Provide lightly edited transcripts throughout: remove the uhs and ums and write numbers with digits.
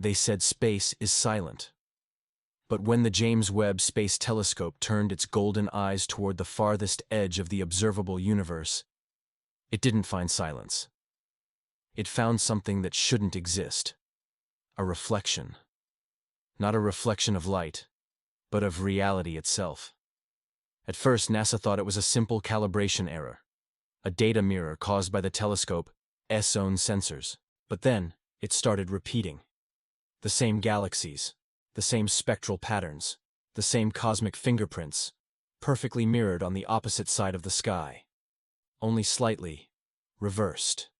They said space is silent. But when the James Webb Space Telescope turned its golden eyes toward the farthest edge of the observable universe, it didn't find silence. It found something that shouldn't exist. A reflection. Not a reflection of light, but of reality itself. At first, NASA thought it was a simple calibration error, a data mirror caused by the telescope's own sensors. But then, it started repeating. The same galaxies, the same spectral patterns, the same cosmic fingerprints, perfectly mirrored on the opposite side of the sky. Only slightly reversed.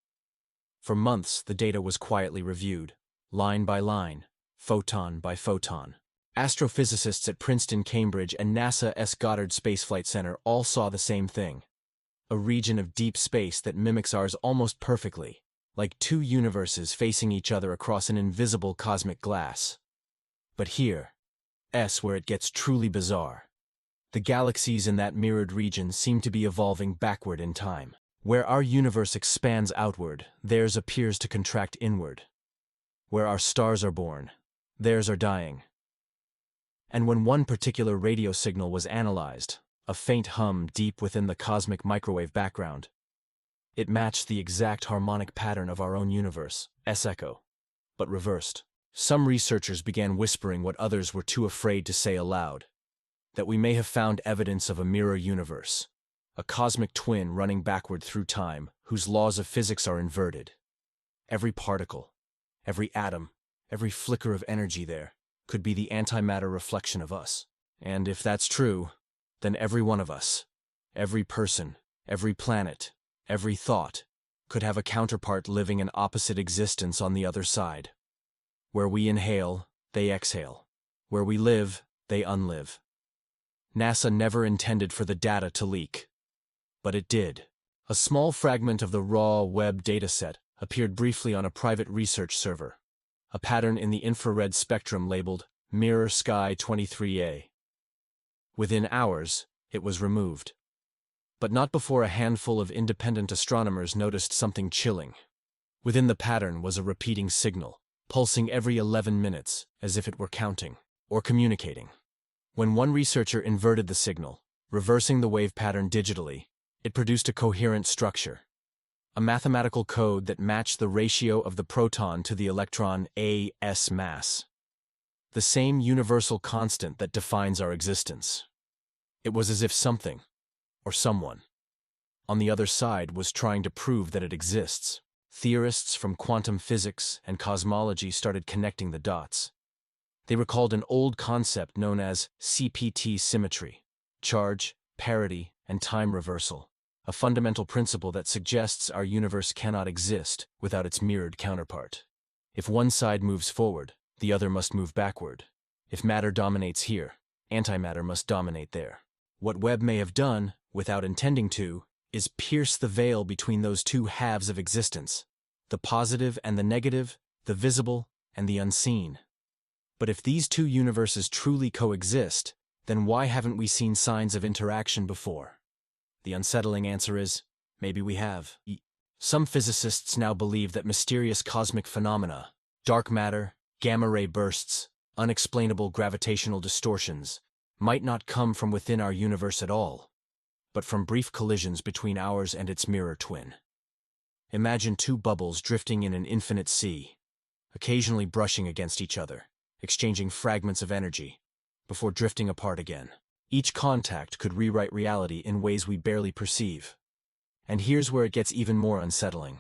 For months, the data was quietly reviewed, line by line, photon by photon. Astrophysicists at Princeton, Cambridge, and NASA's Goddard Space Flight Center all saw the same thing. A region of deep space that mimics ours almost perfectly, like two universes facing each other across an invisible cosmic glass. But here's where it gets truly bizarre. The galaxies in that mirrored region seem to be evolving backward in time. Where our universe expands outward, theirs appears to contract inward. Where our stars are born, theirs are dying. And when one particular radio signal was analyzed, a faint hum deep within the cosmic microwave background, it matched the exact harmonic pattern of our own universe's echo, but reversed. Some researchers began whispering what others were too afraid to say aloud, that we may have found evidence of a mirror universe, a cosmic twin running backward through time whose laws of physics are inverted. Every particle, every atom, every flicker of energy there could be the antimatter reflection of us. And if that's true, then every one of us, every person, every planet, every thought, could have a counterpart living an opposite existence on the other side. Where we inhale, they exhale. Where we live, they unlive. NASA never intended for the data to leak. But it did. A small fragment of the raw Webb dataset appeared briefly on a private research server, a pattern in the infrared spectrum labeled Mirror Sky 23A. Within hours, it was removed. But not before a handful of independent astronomers noticed something chilling. Within the pattern was a repeating signal, pulsing every 11 minutes, as if it were counting, or communicating. When one researcher inverted the signal, reversing the wave pattern digitally, it produced a coherent structure. A mathematical code that matched the ratio of the proton to the electron's mass. The same universal constant that defines our existence. It was as if something, or someone, on the other side was trying to prove that it exists. Theorists from quantum physics and cosmology started connecting the dots. They recalled an old concept known as CPT symmetry, charge, parity, and time reversal, a fundamental principle that suggests our universe cannot exist without its mirrored counterpart. If one side moves forward, the other must move backward. If matter dominates here, antimatter must dominate there. What Webb may have done, without intending to, is pierce the veil between those two halves of existence, the positive and the negative, the visible and the unseen. But if these two universes truly coexist, then why haven't we seen signs of interaction before? The unsettling answer is, maybe we have. Some physicists now believe that mysterious cosmic phenomena, dark matter, gamma-ray bursts, unexplainable gravitational distortions, might not come from within our universe at all, but from brief collisions between ours and its mirror twin. Imagine two bubbles drifting in an infinite sea, occasionally brushing against each other, exchanging fragments of energy, before drifting apart again. Each contact could rewrite reality in ways we barely perceive. And here's where it gets even more unsettling.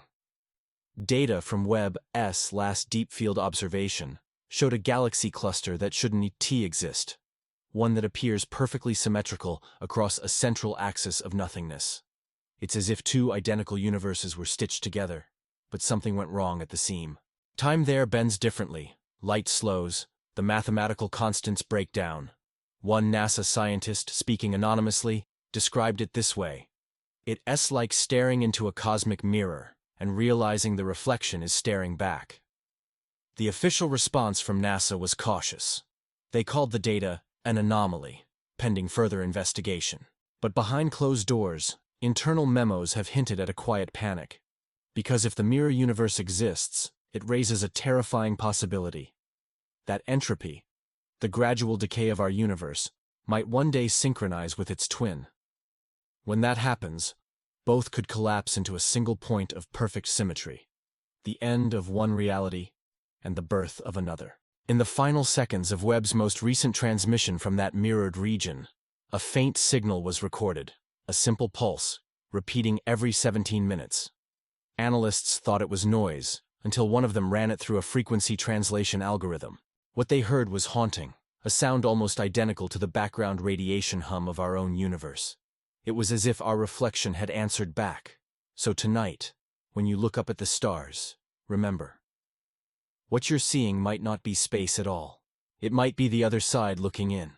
Data from Webb's last deep field observation showed a galaxy cluster that shouldn't exist, one that appears perfectly symmetrical across a central axis of nothingness. It's as if two identical universes were stitched together, but something went wrong at the seam. Time there bends differently, light slows, the mathematical constants break down. One NASA scientist, speaking anonymously, described it this way: "It's like staring into a cosmic mirror and realizing the reflection is staring back." The official response from NASA was cautious. They called the data an anomaly, pending further investigation. But behind closed doors, internal memos have hinted at a quiet panic. Because if the mirror universe exists, it raises a terrifying possibility. that entropy, the gradual decay of our universe, might one day synchronize with its twin. When that happens, both could collapse into a single point of perfect symmetry, the end of one reality and the birth of another. In the final seconds of Webb's most recent transmission from that mirrored region, a faint signal was recorded, a simple pulse, repeating every 17 minutes. Analysts thought it was noise, until one of them ran it through a frequency translation algorithm. What they heard was haunting, a sound almost identical to the background radiation hum of our own universe. It was as if our reflection had answered back. So tonight, when you look up at the stars, remember, what you're seeing might not be space at all. It might be the other side looking in.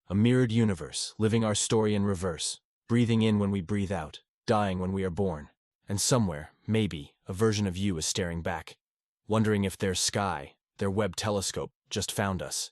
A mirrored universe, living our story in reverse, breathing in when we breathe out, dying when we are born. And somewhere, maybe, a version of you is staring back, wondering if their sky, their Webb telescope, just found us.